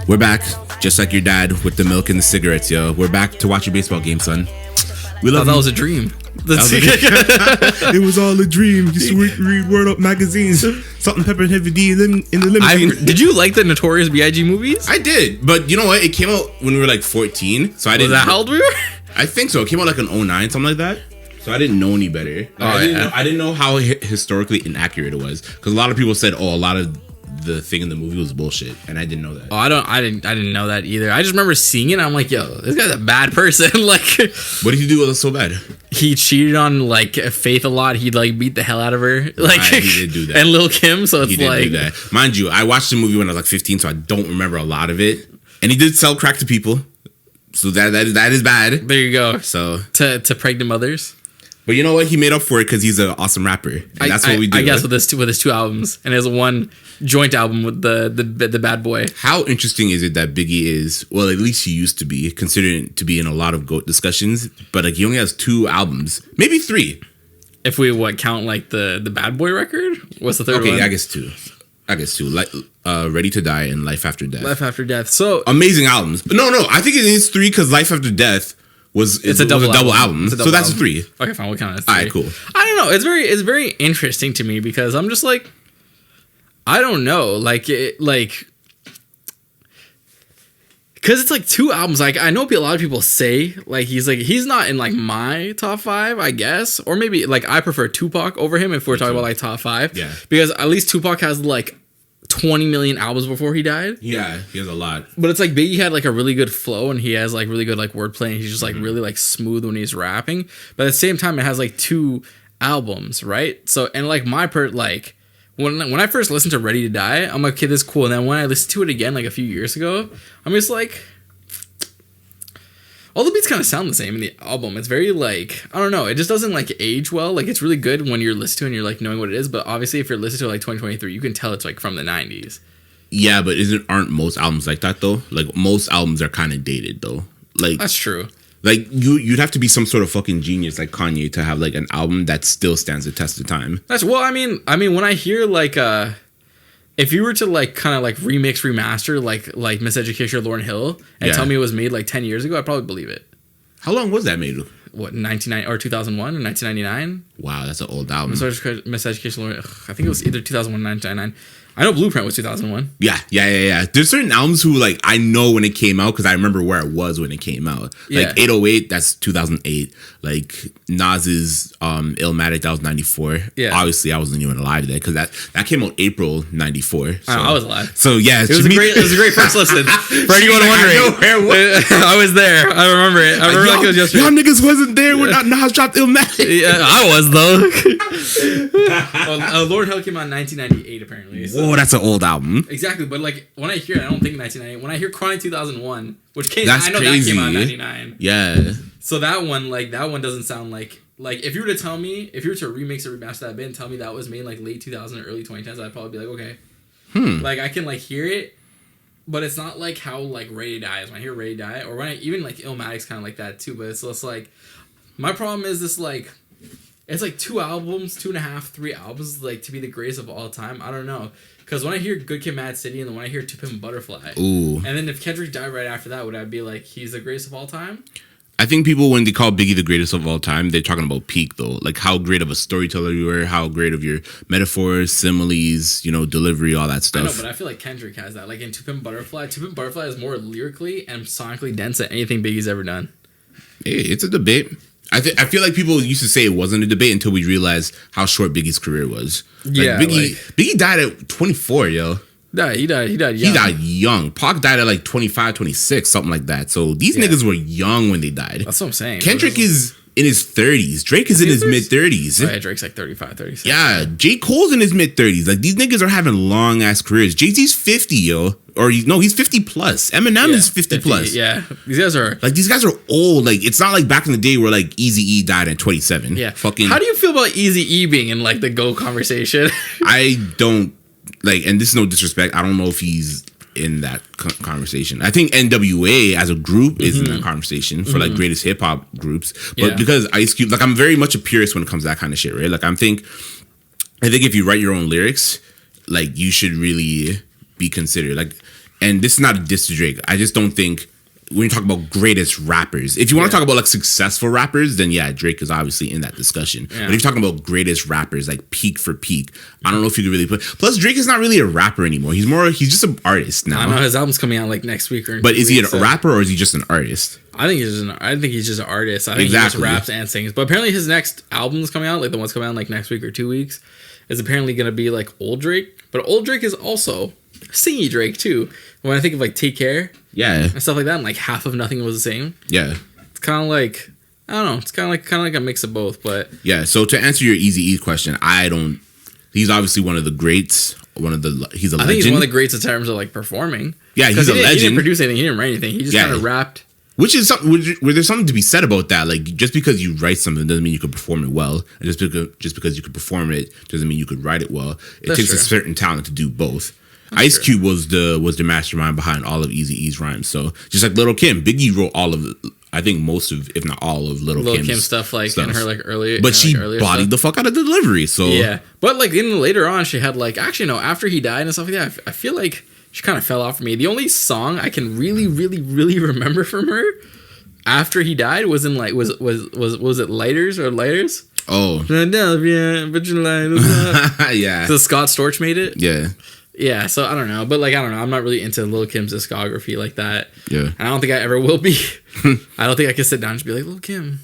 We're back, just like your dad with the milk and the cigarettes, yo. We're back to watch your baseball game, son. We love that was a dream. It was all a dream. Just read Word Up magazines. Salt and Pepper and Heavy D in the limousine. Did you like the Notorious B.I.G. movies? I did, but you know what? It came out when we were like 14, so I didn't. Was that how old we were? I think so. It came out like in 2009, something like that. So I didn't know any better. I didn't know how historically inaccurate it was, because a lot of people said, "Oh, a lot of the thing in the movie was bullshit," and I didn't know that. Oh, I didn't know that either. I just remember seeing it and I'm like, yo, this guy's a bad person. Like, what did he do that was so bad? He cheated on like Faith a lot. He'd like beat the hell out of her. Like, he did do that. And Lil Kim, so it's he did do that. Mind you, I watched the movie when I was like 15, so I don't remember a lot of it. And he did sell crack to people, so that is bad. There you go. So to pregnant mothers. But you know what? He made up for it because he's an awesome rapper. And that's what we do. I guess with his two albums. And his one joint album with the Bad Boy. How interesting is it that Biggie is, well, at least he used to be, considered to be in a lot of GOAT discussions, but like he only has 2 albums. Maybe 3. If we count like the Bad Boy record? What's the third one? Okay, I guess 2. Like Ready to Die and Life After Death. Life After Death. So amazing albums. But no, I think it is 3 because Life After Death it's a double album. So that's 3. Okay, fine. We'll count it as 3. All right, cool. I don't know. It's very interesting to me because I'm just like, I don't know. Because it's like 2 albums. Like, I know a lot of people say like he's not in like my top 5, I guess, or maybe like I prefer Tupac over him if we're talking about like top 5. Yeah, because at least Tupac has like 20 million albums before he died. Yeah, he has a lot. But it's like Biggie had like a really good flow and he has like really good like wordplay and he's just like really like smooth when he's rapping. But at the same time, it has like 2 albums, right? So and like when I first listened to Ready to Die, I'm like, okay, this is cool. And then when I listened to it again like a few years ago, I'm just like, all the beats kind of sound the same in the album. It's very like, I don't know, it just doesn't like age well. Like it's really good when you're listening to it and you're like knowing what it is, but obviously if you're listening to it like 2023, you can tell it's like from the 90s. Yeah, but aren't most albums like that though? Like most albums are kind of dated though. Like that's true. Like you'd have to be some sort of fucking genius like Kanye to have like an album that still stands the test of time. That's I mean when I hear like if you were to like kind of like remaster like Miseducation or Lauryn Hill and tell me it was made like 10 years ago, I'd probably believe it. How long was that made? What, 1990 or 2001 or 1999? Wow, that's an old album. Miseducation, Lauryn. I think it was either 2001 or 1999. I know Blueprint was 2001. Yeah. There's certain albums who like I know when it came out because I remember where I was when it came out. Like 808, that's 2008. Like Nas's Illmatic, that was 94. Yeah. Obviously, I wasn't even alive then because that came out April 94. So. I was alive. So yeah, it was a great first listen. For anyone wondering, I was there. I remember it. I remember like it was yesterday. Y'all niggas wasn't there when Nas dropped Illmatic. Yeah, I was though. Lauryn Hill came out in 1998 apparently. So. Oh, that's an old album. Exactly, but like when I hear it, I don't think 1998. When I hear Chronic 2001, which came, that's I know crazy. that came out in 99. Yeah. So that one doesn't sound like if you were to tell me, if you were to remix or remaster that bit and tell me that was made like late 2000 or early 2010s, I'd probably be like, okay. Like I can like hear it, but it's not like how like Ready to Die is. When I hear Ready to Die, or when I even like Illmatic's kind of like that too, but it's just like my problem is this like. It's like 2 albums, 2.5, 3 albums, like to be the greatest of all time. I don't know, because when I hear Good Kid, Mad City, and then when I hear To Pimp a Butterfly, and then if Kendrick died right after that, would I be like he's the greatest of all time? I think people when they call Biggie the greatest of all time, they're talking about peak though, like how great of a storyteller you were, how great of your metaphors, similes, delivery, all that stuff. I know, but I feel like Kendrick has that. Like in To Pimp a Butterfly, is more lyrically and sonically dense than anything Biggie's ever done. Hey, it's a debate. I feel like people used to say it wasn't a debate until we realized how short Biggie's career was. Like Biggie died at 24, yo. Yeah, he died young. He died young. Pac died at like 25, 26, something like that. So these niggas were young when they died. That's what I'm saying. Kendrick is in his 30s. Drake is in his mid 30s. Oh, yeah, Drake's like 35, 36. Yeah, J. Cole's in his mid 30s. Like these niggas are having long ass careers. Jay-Z's 50, yo. Or he's 50 plus. Eminem is 50 plus. Yeah, these guys are old. Like it's not like back in the day where like Eazy-E died at 27. Yeah, fucking. How do you feel about Eazy-E being in like the GOAT conversation? I don't like, and this is no disrespect. I don't know if he's in that conversation. I think NWA as a group is in that conversation for like greatest hip hop groups. But because Ice Cube, like I'm very much a purist when it comes to that kind of shit, right? Like I think if you write your own lyrics, like you should really be considered. Like and this is not a diss to Drake. I just don't think when you talk about greatest rappers, if you want to talk about like successful rappers, then yeah, Drake is obviously in that discussion. Yeah. But if you're talking about greatest rappers, like peak for peak, I don't know if you could really put. Plus, Drake is not really a rapper anymore. He's just an artist now. I know his album's coming out like next week or. But is he a rapper or is he just an artist? I think he's just an artist. I think he just raps and sings. But apparently his next album is coming out, like the one's coming out like next week or 2 weeks, is apparently gonna be like old Drake. But old Drake is also singy Drake too. When I think of like Take Care, and stuff like that, and like Half of Nothing Was the Same. Yeah, it's kind of like, I don't know. It's kind of like a mix of both. But yeah. So to answer your Eazy-E question, he's obviously one of the greats. He's a legend. I think he's one of the greats in terms of like performing. Yeah, he's a legend. He didn't produce anything. He didn't write anything. He just kind of rapped. Which is something where there's something to be said about that. Like, just because you write something doesn't mean you could perform it well. And just because you could perform it doesn't mean you could write it well. It takes a certain talent to do both. Ice Cube was the mastermind behind all of Eazy-E's rhymes. So just like Lil' Kim, Biggie wrote all of, I think most of, if not all of Lil' Kim's stuff, like in her like earlier. But she bodied the fuck out of the delivery. So yeah, but like later on, she had like, actually no, after he died and stuff like that, I feel like she kind of fell off for me. The only song I can really remember from her after he died was in like was it Lighters or Lighters? Oh, yeah. So Scott Storch made it. Yeah. Yeah, so I don't know, but like I don't know, I'm not really into Lil' Kim's discography like that. Yeah, and I don't think I ever will be. I don't think I can sit down and just be like, Lil' Kim,